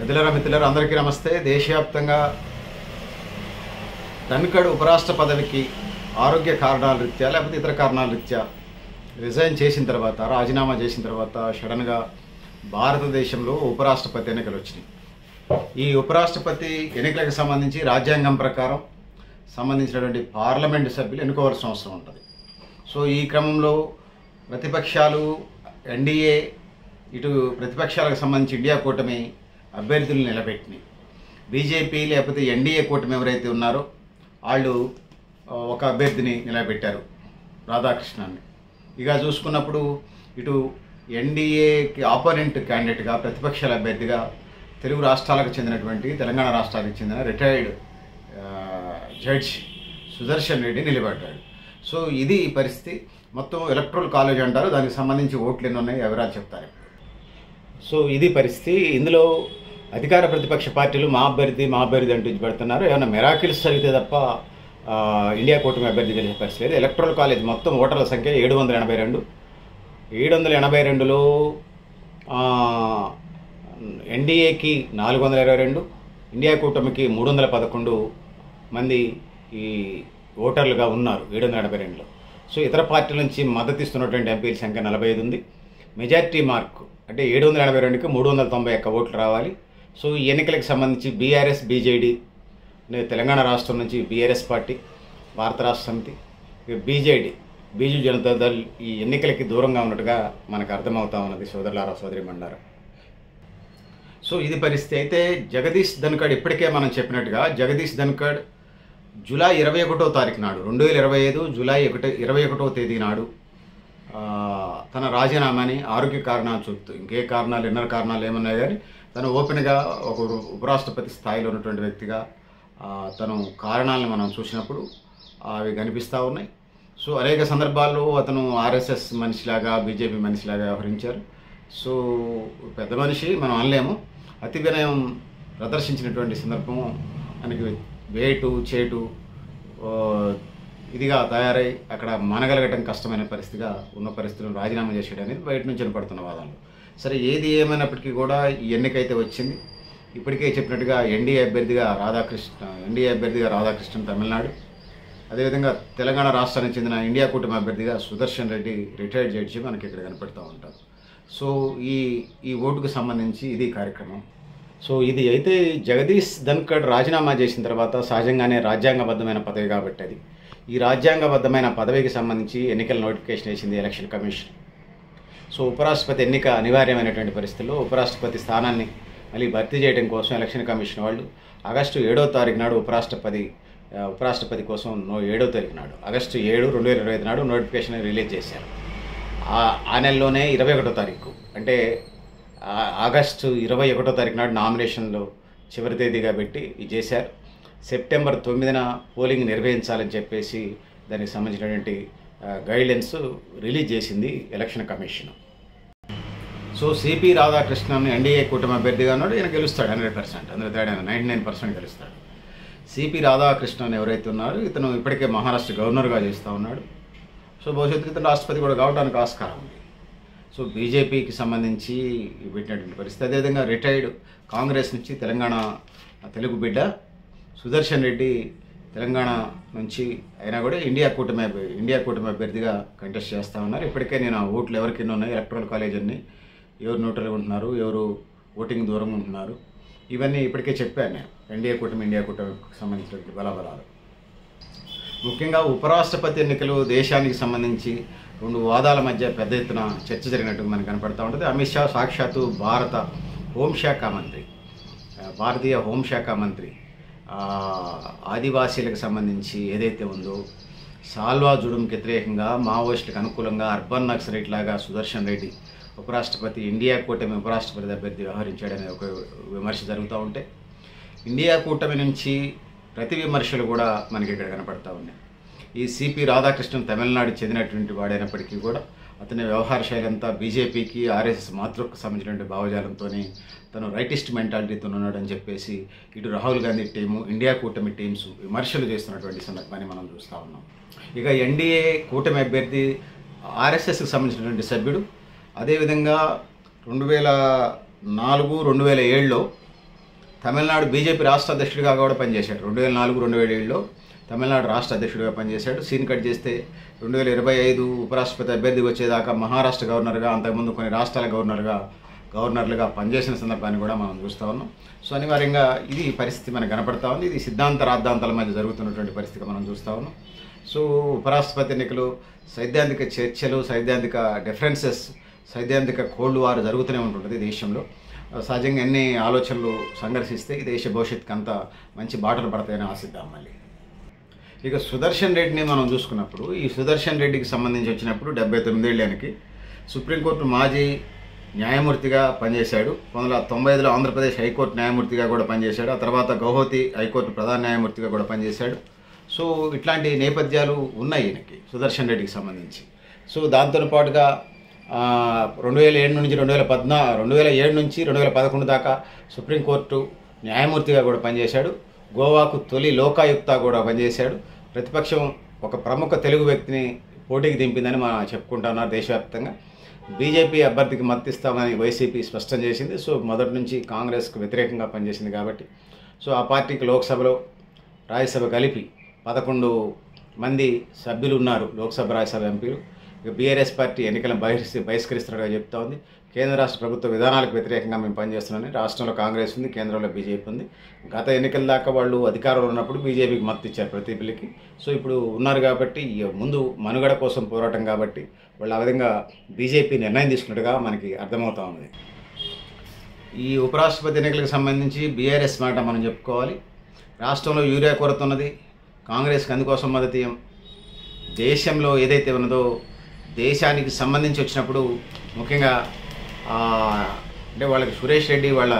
మిత్రులారా అందరికీ నమస్తే. దేశవ్యాప్తంగా ధన్కడ్ ఉపరాష్ట్ర పదవికి ఆరోగ్య కారణాల రీత్యా లేకపోతే ఇతర కారణాల రీత్యా రిజైన్ చేసిన తర్వాత, రాజీనామా చేసిన తర్వాత సడన్గా భారతదేశంలో ఉపరాష్ట్రపతి ఎన్నికలు వచ్చినాయి. ఈ ఉపరాష్ట్రపతి ఎన్నికలకు సంబంధించి రాజ్యాంగం ప్రకారం సంబంధించినటువంటి పార్లమెంటు సభ్యులు ఎన్నుకోవాల్సిన అవసరం ఉంటుంది. సో ఈ క్రమంలో ప్రతిపక్షాలు ఎన్డీఏ ఇటు ప్రతిపక్షాలకు సంబంధించి ఇండియా కూటమి అభ్యర్థులను నిలబెట్టినాయి. బీజేపీ లేకపోతే ఎన్డీఏ కూటమి ఎవరైతే ఉన్నారో వాళ్ళు ఒక అభ్యర్థిని నిలబెట్టారు, రాధాకృష్ణన్ని. ఇక చూసుకున్నప్పుడు ఇటు ఎన్డీఏకి ఆపోనెంట్ క్యాండిడేట్గా ప్రతిపక్షాల అభ్యర్థిగా తెలుగు రాష్ట్రాలకు చెందినటువంటి, తెలంగాణ రాష్ట్రానికి చెందిన రిటైర్డ్ జడ్జ్ సుదర్శన్ రెడ్డి నిలబడ్డాడు. సో ఇది పరిస్థితి. మొత్తం ఎలక్ట్రల్ కాలేజ్ అంటారు, దానికి సంబంధించి ఓట్లు ఎన్ని ఉన్నాయి వివరాలు చెప్తారు. సో ఇది పరిస్థితి. ఇందులో అధికార ప్రతిపక్ష పార్టీలు మా అభ్యర్థి అంటూ పెడుతున్నారు. ఏమైనా మెరాకిల్స్ జరిగితే తప్ప ఇండియా కూటమి అభ్యర్థి గెలిచే పరిస్థితి లేదు. ఎలక్ట్రల్ కాలేజ్ మొత్తం ఓటర్ల సంఖ్య 782. 782లో ఎన్డీఏకి 422, ఇండియా కూటమికి 311 మంది ఈ ఓటర్లుగా ఉన్నారు 782లో. సో ఇతర పార్టీల నుంచి మద్దతు ఇస్తున్నటువంటి ఎంపీల సంఖ్య 45 ఉంది. మెజారిటీ మార్కు అంటే 782కి 391 ఓట్లు రావాలి. సో ఈ ఎన్నికలకు సంబంధించి బీఆర్ఎస్, బీజేడీ, తెలంగాణ రాష్ట్రం నుంచి బీఆర్ఎస్ పార్టీ, భారత రాష్ట్ర సమితి, బీజేడీ, బీజు జనతాదళ్ ఈ ఎన్నికలకి దూరంగా ఉన్నట్టుగా మనకు అర్థమవుతా ఉన్నది సోదరులారా, సోదరిమణులారా. సో ఇది పరిస్థితి. అయితే జగదీష్ ధన్కడ్ ఇప్పటికే మనం చెప్పినట్టుగా జగదీష్ ధన్కడ్ జూలై 21వ తారీఖు నాడు 2025 జూలై 21వ తేదీ నాడు తన రాజీనామాని ఆరోగ్య కారణాలు చూపుతూ, ఇంకే కారణాలు ఇన్నర్ కారణాలు ఏమన్నాయి కానీ తను ఓపెన్గా ఒక ఉపరాష్ట్రపతి స్థాయిలో ఉన్నటువంటి వ్యక్తిగా తను కారణాలను మనం చూసినప్పుడు అవి కనిపిస్తూ ఉన్నాయి. సో అనేక సందర్భాల్లో అతను ఆర్ఎస్ఎస్ మనిషిలాగా, బీజేపీ మనిషిలాగా వ్యవహరించారు. సో పెద్ద మనిషి మనం అనలేము. అతి వినయం ప్రదర్శించినటువంటి సందర్భం మనకి వేటు చేటు ఇదిగా తయారై అక్కడ మనగలగటం కష్టమైన పరిస్థితిగా ఉన్న పరిస్థితులను రాజీనామా చేసేయడం అనేది బయట నుంచి వినపడుతున్న వాదనలు. సరే, ఏది ఏమైనప్పటికీ కూడా ఈ ఎన్నికైతే వచ్చింది. ఇప్పటికే చెప్పినట్టుగా ఎన్డీఏ అభ్యర్థిగా రాధాకృష్ణన్ తమిళనాడు, అదేవిధంగా తెలంగాణ రాష్ట్రానికి చెందిన ఇండియా కూటమి అభ్యర్థిగా సుదర్శన్ రెడ్డి రిటైర్డ్ జడ్జి మనకి ఇక్కడ కనపడుతూ ఉంటారు. సో ఈ ఓటుకు సంబంధించి ఇది కార్యక్రమం. సో ఇది అయితే జగదీష్ ధన్కడ్ రాజీనామా చేసిన తర్వాత సహజంగానే రాజ్యాంగబద్ధమైన పదవి కాబట్టి అది ఈ రాజ్యాంగబద్ధమైన పదవికి సంబంధించి ఎన్నికల నోటిఫికేషన్ వేసింది ఎలక్షన్ కమిషన్. సో ఉపరాష్ట్రపతి ఎన్నిక అనివార్యమైనటువంటి పరిస్థితుల్లో ఉపరాష్ట్రపతి స్థానాన్ని మళ్ళీ భర్తీ చేయడం కోసం ఎలక్షన్ కమిషన్ వాళ్ళు ఆగస్టు 7వ తారీఖు నాడు ఉపరాష్ట్రపతి కోసం 7వ తారీఖు నాడు ఆగస్టు 7, 2025 నాడు నోటిఫికేషన్ రిలీజ్ చేశారు. ఆ నెలలోనే 21వ తారీఖు అంటే ఆగస్టు 21వ తారీఖు నాడు నామినేషన్లో చివరి తేదీగా పెట్టి ఇది చేశారు. సెప్టెంబర్ 9న పోలింగ్ నిర్వహించాలని చెప్పేసి దానికి సంబంధించినటువంటి గైడ్లైన్స్ రిలీజ్ చేసింది election commission. So CP Radhakrishnan NDA కూటమి అభ్యర్థిగా ఉన్నాడు. ఈయన గెలుస్తాడు 100%, అందులో తేడా 99% గెలుస్తాడు. సిపి రాధాకృష్ణన్ ఎవరైతే ఉన్నారో ఇతను ఇప్పటికే మహారాష్ట్ర గవర్నర్గా చేస్తూ ఉన్నాడు. సో భవిష్యత్తుకి ఇతను రాష్ట్రపతి కూడా కావడానికి ఆస్కారం ఉంది. సో బీజేపీకి సంబంధించి పెట్టినటువంటి పరిస్థితి. అదేవిధంగా రిటైర్డ్ కాంగ్రెస్ నుంచి తెలంగాణ తెలుగు బిడ్డ సుదర్శన్ రెడ్డి తెలంగాణ నుంచి అయినా కూడా ఇండియా కూటమి అభ్యర్థిగా కంటెస్ట్ చేస్తూ ఉన్నారు. ఇప్పటికే నేను ఆ ఓట్లు ఎవరికి ఉన్నాయి, ఎలక్ట్రల్ కాలేజ్ అన్ని ఎవరు న్యూట్రల్గా ఉంటున్నారు, ఎవరు ఓటింగ్ దూరంగా ఉంటున్నారు, ఇవన్నీ ఇప్పటికే చెప్పాను నేను. ఇండియా కూటమికి సంబంధించినటువంటి బలాబలాలు. ముఖ్యంగా ఉపరాష్ట్రపతి ఎన్నికలు దేశానికి సంబంధించి 2 వాదాల మధ్య పెద్ద ఎత్తున చర్చ జరిగినట్టు మనకు కనపడుతూ ఉంటుంది. అమిత్ షా సాక్షాత్తు భారతీయ హోంశాఖ మంత్రి ఆదివాసీలకు సంబంధించి ఏదైతే ఉందో సాల్వా జుడుంకి వ్యతిరేకంగా, మావోయిస్టులకు అనుకూలంగా అర్బన్ నక్సలైట్ లాగా సుదర్శన్ రెడ్డి ఇండియా కూటమి ఉపరాష్ట్రపతి అభ్యర్థి వ్యవహరించాడనే ఒక విమర్శ జరుగుతూ ఉంటే, ఇండియా కూటమి నుంచి ప్రతి విమర్శలు కూడా మనకి ఇక్కడ కనపడతా ఉన్నాయి. ఈ సిపి రాధాకృష్ణన్ తమిళనాడు చెందినటువంటి వాడైనప్పటికీ కూడా అతని వ్యవహార శైలి అంతా బీజేపీకి, ఆర్ఎస్ఎస్ మాతృకు సంబంధించినటువంటి భావజాలంతో తను రైటిస్ట్ మెంటాలిటీతో ఉన్నాడని చెప్పేసి ఇటు రాహుల్ గాంధీ టీము, ఇండియా కూటమి టీమ్స్ విమర్శలు చేస్తున్నటువంటి సందర్భాన్ని మనం చూస్తూ ఉన్నాం. ఇక ఎన్డీఏ కూటమి అభ్యర్థి ఆర్ఎస్ఎస్కి సంబంధించినటువంటి సభ్యుడు, అదేవిధంగా 2004, 2007లో తమిళనాడు బీజేపీ రాష్ట్ర అధ్యక్షుడిగా కూడా పనిచేశాడు. 2004-2007లో తమిళనాడు రాష్ట్ర అధ్యక్షుడిగా పనిచేశాడు. సీన్ కట్ చేస్తే 2025 ఉపరాష్ట్రపతి అభ్యర్థిగా వచ్చేదాకా మహారాష్ట్ర గవర్నర్గా, అంతకుముందు కొన్ని రాష్ట్రాల గవర్నర్లుగా పనిచేసిన సందర్భాన్ని కూడా మనం చూస్తూ ఉన్నాం. సో అనివార్యంగా ఇది పరిస్థితి మనకు కనపడతా ఉంది. ఇది సిద్ధాంత రాద్ధాంతాల మధ్య జరుగుతున్నటువంటి పరిస్థితి మనం చూస్తూ ఉన్నాం. సో ఉపరాష్ట్రపతి ఎన్నికలు, సైద్ధాంతిక చర్చలు, సైద్ధాంతిక డిఫరెన్సెస్, సైద్ధాంతిక కోల్డ్ వార్ జరుగుతూనే ఉంటుంటుంది దేశంలో. సహజంగా ఎన్ని ఆలోచనలు సంఘర్షిస్తే ఈ దేశ భవిష్యత్తుకి అంత మంచి బాటలు పడతాయని ఆశిద్దాం. మళ్ళీ ఇక సుదర్శన్ రెడ్డిని మనం చూసుకున్నప్పుడు, ఈ సుదర్శన్ రెడ్డికి సంబంధించి వచ్చినప్పుడు 79 ఏళ్ళకి సుప్రీంకోర్టు మాజీ న్యాయమూర్తిగా పనిచేశాడు. 1995లో ఆంధ్రప్రదేశ్ హైకోర్టు న్యాయమూర్తిగా కూడా పనిచేశాడు. ఆ తర్వాత గౌహతి హైకోర్టు ప్రధాన న్యాయమూర్తిగా కూడా పనిచేశాడు. సో ఇట్లాంటి నేపథ్యాలు ఉన్నాయి ఈయనకి, సుదర్శన్ రెడ్డికి సంబంధించి. సో దాంతో పాటుగా 2007 నుంచి 2011 దాకా సుప్రీంకోర్టు న్యాయమూర్తిగా కూడా పనిచేశాడు. గోవాకు తొలి లోకాయుక్త కూడా పనిచేశాడు. ప్రతిపక్షం ఒక ప్రముఖ తెలుగు వ్యక్తిని పోటీకి దింపిందని మనం చెప్పుకుంటున్నారు దేశవ్యాప్తంగా. బీజేపీ అభ్యర్థికి మద్దతిస్తామని వైసీపీ స్పష్టం చేసింది. సో మొదటి నుంచి కాంగ్రెస్కు వ్యతిరేకంగా పనిచేసింది కాబట్టి, సో ఆ పార్టీకి లోక్సభలో రాజ్యసభ కలిపి 11 మంది సభ్యులు ఉన్నారు, లోక్సభ రాజ్యసభ ఎంపీలు. ఇక బీఆర్ఎస్ పార్టీ ఎన్నికలను బహిష్కరిస్తున్నట్టుగా చెప్తా ఉంది. కేంద్ర రాష్ట్ర ప్రభుత్వ విధానాలకు వ్యతిరేకంగా మేము పనిచేస్తున్నామని. రాష్ట్రంలో కాంగ్రెస్ ఉంది, కేంద్రంలో బీజేపీ ఉంది. గత ఎన్నికల దాకా వాళ్ళు అధికారంలో ఉన్నప్పుడు బీజేపీకి మద్దతు ఇచ్చారు ప్రతి బిల్లుకి. సో ఇప్పుడు ఉన్నారు కాబట్టి, ముందు మనుగడ కోసం పోరాటం కాబట్టి వాళ్ళు ఆ విధంగా బీజేపీ నిర్ణయం తీసుకున్నట్టుగా మనకి అర్థమవుతా ఉంది. ఈ ఉపరాష్ట్రపతి ఎన్నికలకు సంబంధించి బీఆర్ఎస్ మాట మనం చెప్పుకోవాలి. రాష్ట్రంలో యూరియా కొరత ఉన్నది, కాంగ్రెస్కి అందుకోసం మద్దతు. దేశంలో ఏదైతే ఉన్నదో దేశానికి సంబంధించి వచ్చినప్పుడు ముఖ్యంగా అంటే వాళ్ళకి సురేష్ రెడ్డి వాళ్ళ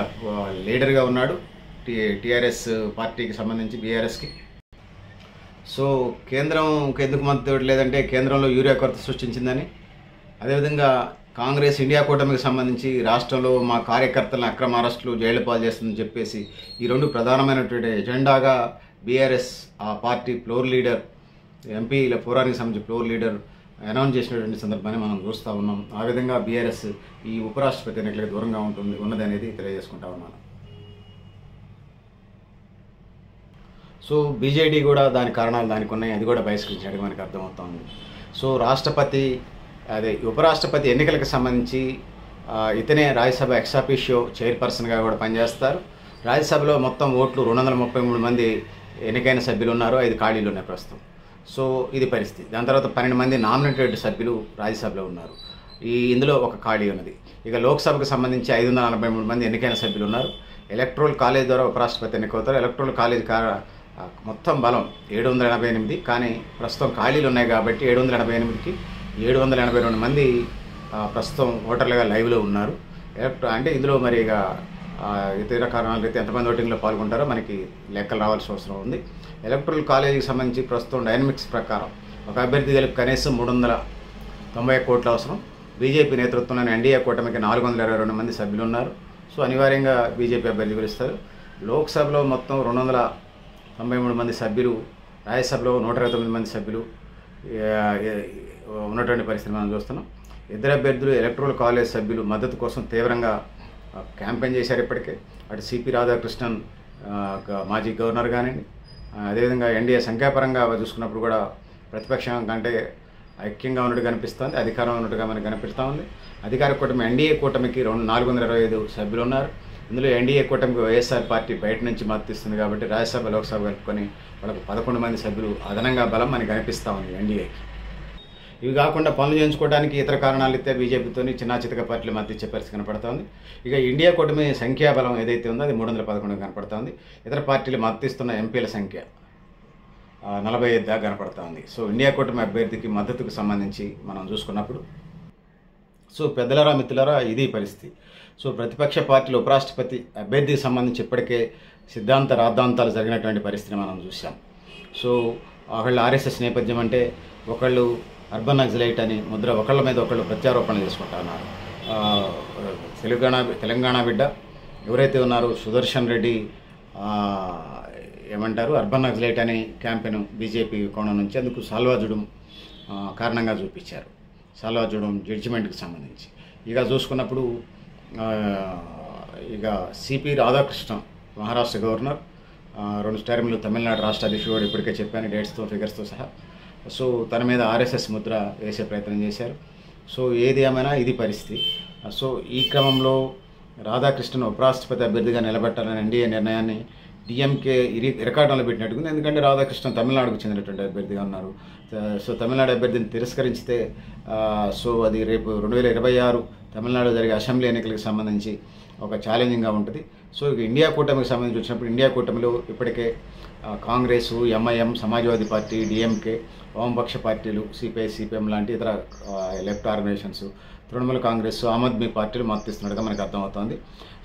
లీడర్గా ఉన్నాడు టీఆర్ఎస్ పార్టీకి సంబంధించి, బీఆర్ఎస్కి. సో కేంద్రంకి ఎందుకు మద్దతు ఇవ్వట్లేదంటే కేంద్రంలో యూరియా కొరత సృష్టించిందని. అదేవిధంగా కాంగ్రెస్ ఇండియా కూటమికి సంబంధించి రాష్ట్రంలో మా కార్యకర్తలను అక్రమ అరెస్టులు, జైలు పాలు చేస్తుందని చెప్పేసి ఈ రెండు ప్రధానమైనటువంటి ఎజెండాగా బీఆర్ఎస్ ఆ పార్టీ ఫ్లోర్ లీడర్, ఎంపీల ఫోరానికి సంబంధించి ఫ్లోర్ లీడర్ అనౌన్స్ చేసినటువంటి సందర్భాన్ని మనం చూస్తూ ఉన్నాం. ఆ విధంగా బీఆర్ఎస్ ఈ ఉపరాష్ట్రపతి ఎన్నికలకు దూరంగా ఉన్నది అనేది తెలియజేసుకుంటా ఉన్నాను. సో బీజేడీ కూడా దాని కారణాలు దానికి ఉన్నాయి, అది కూడా బహిష్కరించినట్టు మనకు అర్థమవుతుంది. సో ఉపరాష్ట్రపతి ఎన్నికలకు సంబంధించి ఇతనే రాజ్యసభ ఎక్సాఫిషియో చైర్పర్సన్గా కూడా పనిచేస్తారు. రాజ్యసభలో మొత్తం ఓట్లు 233 మంది ఎన్నికైన సభ్యులు ఉన్నారు, 5 ఖాళీలు ఉన్నాయి ప్రస్తుతం. సో ఇది పరిస్థితి. దాని తర్వాత 12 మంది నామినేటెడ్ సభ్యులు రాజ్యసభలో ఉన్నారు. ఇందులో ఒక ఖాళీ ఉన్నది. ఇక లోక్సభకు సంబంధించి 543 మంది ఎన్నికైన సభ్యులు ఉన్నారు. ఎలక్ట్రల్ కాలేజ్ ద్వారా ఉపరాష్ట్రపతి ఎన్నికవుతారు. ఎలక్ట్రల్ కాలేజ్ మొత్తం బలం 788, కానీ ప్రస్తుతం ఖాళీలు ఉన్నాయి కాబట్టి 788కి 782 మంది ప్రస్తుతం ఓటర్లుగా లైవ్లో ఉన్నారు. అంటే ఇందులో మరి ఇక ఇతర కారణాలు అయితే ఎంతమంది ఓటింగ్లో పాల్గొంటారో మనకి లెక్కలు రావాల్సిన అవసరం ఉంది. ఎలక్ట్రల్ కాలేజీకి సంబంధించి ప్రస్తుతం డైనమిక్స్ ప్రకారం ఒక అభ్యర్థి గెలుపు కనీసం 391 కోట్ల అవసరం. బీజేపీ నేతృత్వంలోని ఎన్డీఏ కూటమికి 422 మంది సభ్యులు ఉన్నారు. సో అనివార్యంగా బీజేపీ అభ్యర్థి గెలుస్తారు. లోక్సభలో మొత్తం 293 మంది సభ్యులు, రాజ్యసభలో 129 మంది సభ్యులు ఉన్నటువంటి పరిస్థితి మనం చూస్తున్నాం. ఇద్దరు అభ్యర్థులు ఎలక్ట్రల్ కాలేజ్ సభ్యులు మద్దతు కోసం తీవ్రంగా క్యాంపెయిన్ చేశారు ఇప్పటికే. అటు సిపి రాధాకృష్ణన్ మాజీ గవర్నర్ కానివ్వండి, అదేవిధంగా ఎన్డీఏ సంఖ్యాపరంగా చూసుకున్నప్పుడు కూడా ప్రతిపక్షం కంటే ఐక్యంగా ఉన్నట్టు కనిపిస్తుంది, అధికారం ఉన్నట్టుగా మనకు కనిపిస్తూ ఉంది. అధికార కూటమి ఎన్డీఏ కూటమికి 425 సభ్యులు ఉన్నారు. ఇందులో ఎన్డీఏ కూటమికి వైఎస్ఆర్ పార్టీ బయట నుంచి మద్దతు ఇస్తుంది కాబట్టి రాజ్యసభ, లోక్సభ కలుపుకొని వాళ్ళకు 11 మంది సభ్యులు అదనంగా బలం మనకి కనిపిస్తూ ఉంది ఎన్డీఏకి. ఇవి కాకుండా పనులు చేయించుకోవడానికి ఇతర కారణాలు ఇస్తే బీజేపీతో చిన్న చితక పార్టీలు మద్దతు ఇచ్చే పరిస్థితి కనపడుతుంది. ఇక ఇండియా కూటమి సంఖ్యాబలం ఏదైతే ఉందో అది 311 కనపడుతుంది. ఇతర పార్టీలు మద్దతు ఇస్తున్న ఎంపీల సంఖ్య 45 దాకా కనపడుతుంది. సో ఇండియా కూటమి అభ్యర్థికి మద్దతుకు సంబంధించి మనం చూసుకున్నప్పుడు, సో పెద్దలరా మిత్రులరా ఇది పరిస్థితి. సో ప్రతిపక్ష పార్టీలు ఉపరాష్ట్రపతి అభ్యర్థికి సంబంధించి ఇప్పటికే సిద్ధాంత రాద్ధాంతాలు జరిగినటువంటి పరిస్థితిని మనం చూసాం. సో ఒకళ్ళు ఆర్ఎస్ఎస్ నేపథ్యం అంటే, ఒకళ్ళు అర్బన్ నక్సలైట్ అని ముద్ర, ఒకళ్ళ మీద ఒకళ్ళు ప్రత్యారోపణలు చేసుకుంటున్నారు. తెలంగాణ బిడ్డ ఎవరైతే ఉన్నారో సుదర్శన్ రెడ్డి ఏమంటారు అర్బన్ నక్సలైట్ అని క్యాంపెయిన్ బీజేపీ కోణం నుంచి అందుకు సాల్వాజుడం కారణంగా చూపించారు. సాల్వాజుడం జడ్జిమెంట్కి సంబంధించి ఇక చూసుకున్నప్పుడు ఇక సిపి రాధాకృష్ణ మహారాష్ట్ర గవర్నర్, 2 టర్మ్లు తమిళనాడు రాష్ట్ర అధ్యక్షుడు కూడా ఇప్పటికే చెప్పాను డేట్స్తో ఫిగర్స్తో సహా. సో తన మీద ఆర్ఎస్ఎస్ ముద్ర వేసే ప్రయత్నం చేశారు. సో ఏది ఏమైనా ఇది పరిస్థితి. సో ఈ క్రమంలో రాధాకృష్ణన్ ఉపరాష్ట్రపతి అభ్యర్థిగా నిలబెట్టాలని ఎన్డీఏ నిర్ణయాన్ని డిఎంకే ఇరకాటంలో పెట్టినట్టుకుంది. ఎందుకంటే రాధాకృష్ణన్ తమిళనాడుకు చెందినటువంటి అభ్యర్థిగా ఉన్నారు. సో తమిళనాడు అభ్యర్థిని తిరస్కరించితే సో అది రేపు 2026 తమిళనాడు జరిగే అసెంబ్లీ ఎన్నికలకు సంబంధించి ఒక ఛాలెంజింగ్గా ఉంటుంది. సో ఇక ఇండియా కూటమికి సంబంధించి వచ్చినప్పుడు ఇండియా కూటమిలో ఇప్పటికే Congress, MIM, Samajwadi party, DMK, వామపక్ష పార్టీలు, సిపిఐ, సిపిఎం లాంటి ఇతర లెఫ్ట్ ఆర్గనైజేషన్స్, తృణమూల కాంగ్రెస్, ఆమ్ ఆద్మీ పార్టీలు మద్దతిస్తున్నట్టుగా మనకు అర్థమవుతోంది.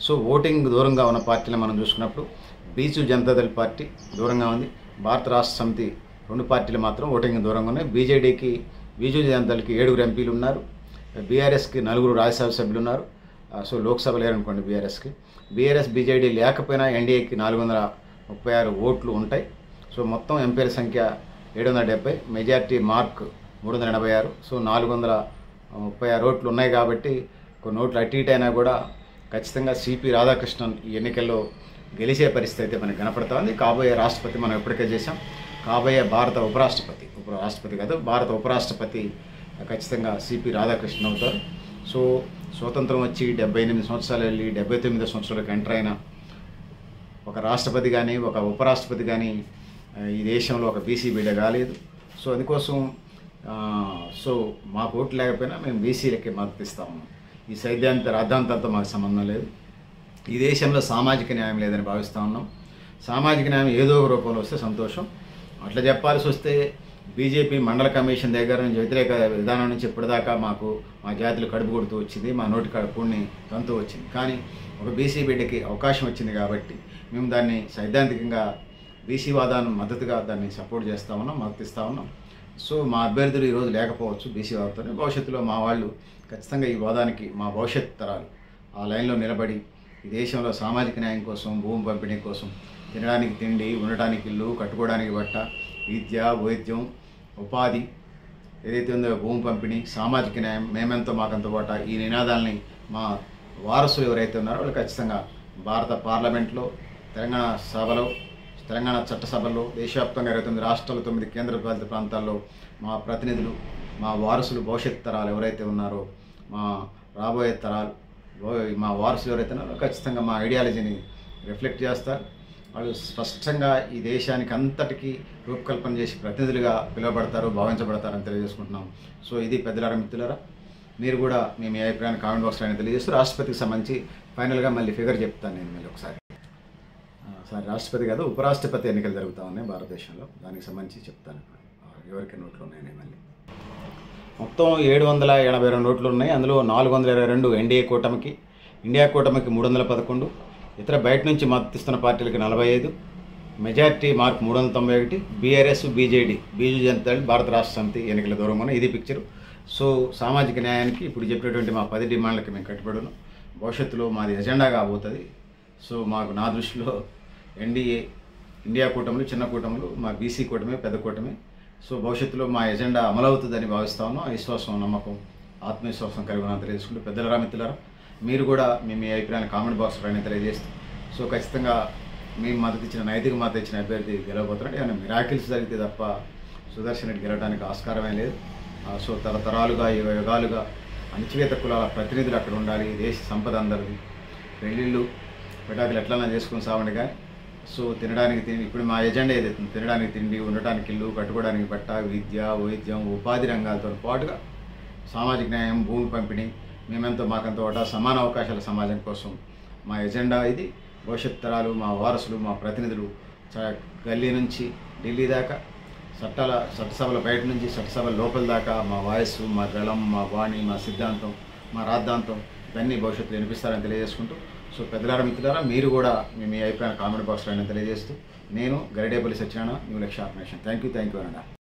సో ఓటింగ్ దూరంగా ఉన్న పార్టీలు మనం చూసుకున్నప్పుడు బీజు జనతాదళ్ పార్టీ దూరంగా ఉంది. భారత రాష్ట్ర సమితి 2 పార్టీలు మాత్రం ఓటింగ్ దూరంగా ఉన్నాయి. బీజు జనతాదళ్కి 7 ఎంపీలు ఉన్నారు. బీఆర్ఎస్కి 4 రాజ్యసభ సభ్యులు ఉన్నారు. సో లోక్సభ లేరనుకోండి బీఆర్ఎస్కి. బీఆర్ఎస్, బీజేడీ లేకపోయినా ఎన్డీఏకి 436 ఓట్లు ఉంటాయి. సో మొత్తం ఎంపీల సంఖ్య 770, మెజార్టీ మార్క్ 386. సో 436 ఓట్లు ఉన్నాయి కాబట్టి కొన్ని ఓట్లు అటు ఇటు అయినా కూడా ఖచ్చితంగా సిపి రాధాకృష్ణన్ ఈ ఎన్నికల్లో గెలిచే పరిస్థితి అయితే మనకు కనపడుతుంది. కాబోయే రాష్ట్రపతి మనం ఇప్పటికే చేశాం. కాబోయే భారత ఉపరాష్ట్రపతి ఖచ్చితంగా సిపి రాధాకృష్ణన్ అవుతారు. సో స్వతంత్రం వచ్చి 78 సంవత్సరాలు వెళ్ళి 79 సంవత్సరాలకు ఎంటర్ అయిన ఒక రాష్ట్రపతి కానీ ఒక ఉపరాష్ట్రపతి కానీ ఈ దేశంలో ఒక బీసీ బిడ్డ కాలేదు. సో అందుకోసం సో మాకు ఓట్లు లేకపోయినా మేము బీసీలకి మద్దతు ఇస్తా ఉన్నాం. ఈ రాద్ధాంతాలతో మాకు సంబంధం లేదు. ఈ దేశంలో సామాజిక న్యాయం లేదని భావిస్తూ ఉన్నాం. సామాజిక న్యాయం ఏదో ఒక రూపంలో వస్తే సంతోషం. అట్లా చెప్పాల్సి వస్తే బీజేపీ మండల కమిషన్ దగ్గర నుంచి వ్యతిరేక విధానం నుంచి ఇప్పటిదాకా మా జాతులు కడుపు కొడుతూ వచ్చింది, మా నోటి కడుపుని తంతూ వచ్చింది. కానీ ఒక బీసీ బిడ్డకి అవకాశం వచ్చింది కాబట్టి మేము దాన్ని సైద్ధాంతికంగా బీసీ వాదాన్ని మద్దతుగా దాన్ని సపోర్ట్ చేస్తూ ఉన్నాం, మద్దతిస్తూ ఉన్నాం. సో మా అభ్యర్థులు ఈరోజు లేకపోవచ్చు బీసీ వాదంతోనే. భవిష్యత్తులో మా వాళ్ళు ఖచ్చితంగా ఈ వాదానికి మా భవిష్యత్ తరాలు ఆ లైన్లో నిలబడి ఈ దేశంలో సామాజిక న్యాయం కోసం, భూమి పంపిణీ కోసం, తినడానికి తిండి, ఉండటానికి ఇల్లు, కట్టుకోవడానికి బట్ట, విద్య, వైద్యం, ఉపాధి ఏదైతే ఉందో భూమి పంపిణీ, సామాజిక న్యాయం, మేమెంతో మాకంతో పాట ఈ నినాదాలని మా వారసులు ఎవరైతే ఉన్నారో వాళ్ళు ఖచ్చితంగా భారత పార్లమెంట్లో, తెలంగాణ చట్టసభలో, దేశవ్యాప్తంగా 29 రాష్ట్రాలు, 9 కేంద్రపాలిత ప్రాంతాల్లో మా ప్రతినిధులు, మా వారసులు, భవిష్యత్ తరాలు ఎవరైతే ఉన్నారో, మా రాబోయే తరాలు, మా వారసులు ఎవరైతే ఉన్నారో ఖచ్చితంగా మా ఐడియాలజీని రిఫ్లెక్ట్ చేస్తారు. వాళ్ళు స్పష్టంగా ఈ దేశానికి అంతటికీ రూపకల్పన చేసి ప్రతినిధులుగా పిలువబడతారు, భావించబడతారని తెలియజేసుకుంటున్నాం. సో ఇది పెద్దలారా, మిత్రులారా, మీరు కూడా మీ అభిప్రాయాన్ని కామెంట్ బాక్స్లో తెలియజేస్తూ రాష్ట్రపతికి సంబంధించి ఫైనల్గా మళ్ళీ ఫిగర్ చెప్తాను నేను మళ్ళీ ఒకసారి. రాష్ట్రపతి కాదు, ఉపరాష్ట్రపతి ఎన్నికలు జరుగుతూ ఉన్నాయి భారతదేశంలో. దానికి సంబంధించి చెప్తాను ఎవరికి నోట్లు ఉన్నాయని. మళ్ళీ మొత్తం 782 నోట్లు ఉన్నాయి. అందులో 422 ఎన్డీఏ కూటమికి, ఇండియా కూటమికి 311, ఇతర బయట నుంచి మద్దతిస్తున్న పార్టీలకి 45, majority mark 391, BRS, BJD, Biju Janata Dal, భారత రాష్ట్ర సమితి ఎన్నికల దూరంగా ఉన్నాయి. ఇది పిక్చరు. సో సామాజిక న్యాయానికి ఇప్పుడు చెప్పినటువంటి మా 10 డిమాండ్లకి మేము కట్టుబడి ఉన్నాం. భవిష్యత్తులో మాది ఎజెండా కాబోతుంది. సో నా దృష్టిలో ఇండియా కూటములు, చిన్న కూటములు, మా బీసీ కూటమి, పెద్ద కూటమి. సో భవిష్యత్తులో మా ఎజెండా అమలవుతుందని భావిస్తా ఉన్నాం. విశ్వాసం, నమ్మకం, ఆత్మవిశ్వాసం కలిగి ఉన్నాను తెలియజేసుకుంటూ పెద్దలరా, మిత్రులారా, మీరు కూడా మీ అభిప్రాయాన్ని కామెంట్ బాక్స్లో తెలియజేస్తూ సో ఖచ్చితంగా మేము మద్దతు ఇచ్చిన, నైతిక మద్దతు ఇచ్చిన అభ్యర్థి గెలవబోతున్నాడు. ఏమైనా మిరాకిల్స్ జరిగితే తప్ప సుదర్శన్ రెడ్డి గెలవడానికి ఆస్కారమే లేదు. సో తరతరాలుగా, యుగాలుగా అణచివేత కులాల ప్రతినిధులు అక్కడ ఉండాలి. దేశ సంపద అందరిది. పెళ్ళిళ్ళు, పెటాకులు ఎట్లన్నా చేసుకుని సావండి. కానీ సో తినడానికి తిండి, ఇప్పుడు మా ఎజెండా ఏదైతే తినడానికి తిండి, ఉండటానికి ఇల్లు, కట్టుకోవడానికి బట్ట, విద్య, వైద్యం, ఉపాధి రంగాలతో పాటుగా సామాజిక న్యాయం, భూమి పంపిణీ, మేమెంతో మాకంతో ఒకట సమాన అవకాశాల సమాజం కోసం మా ఎజెండా ఇది. భవిష్యత్ తరాలు, మా వారసులు, మా ప్రతినిధులు గల్లీ నుంచి ఢిల్లీ దాకా, చట్టసభల బయట నుంచి చట్టసభల లోపల దాకా మా వాయిస్, మా గళం, మా వాణి, మా సిద్ధాంతం, మా రాద్ధాంతం ఇవన్నీ భవిష్యత్తులో వినిపిస్తారని తెలియజేసుకుంటూ సో పెద్దలారా, మిత్రులారా, మీరు కూడా మీ అభిప్రాయాన్ని కామెంట్ బాక్స్లో తెలియజేస్తూ నేను గరిడేపల్లి సత్యనారాయణ, న్యూ లక్ష్య ఆర్గనైజేషన్. థ్యాంక్ యూ అనండి.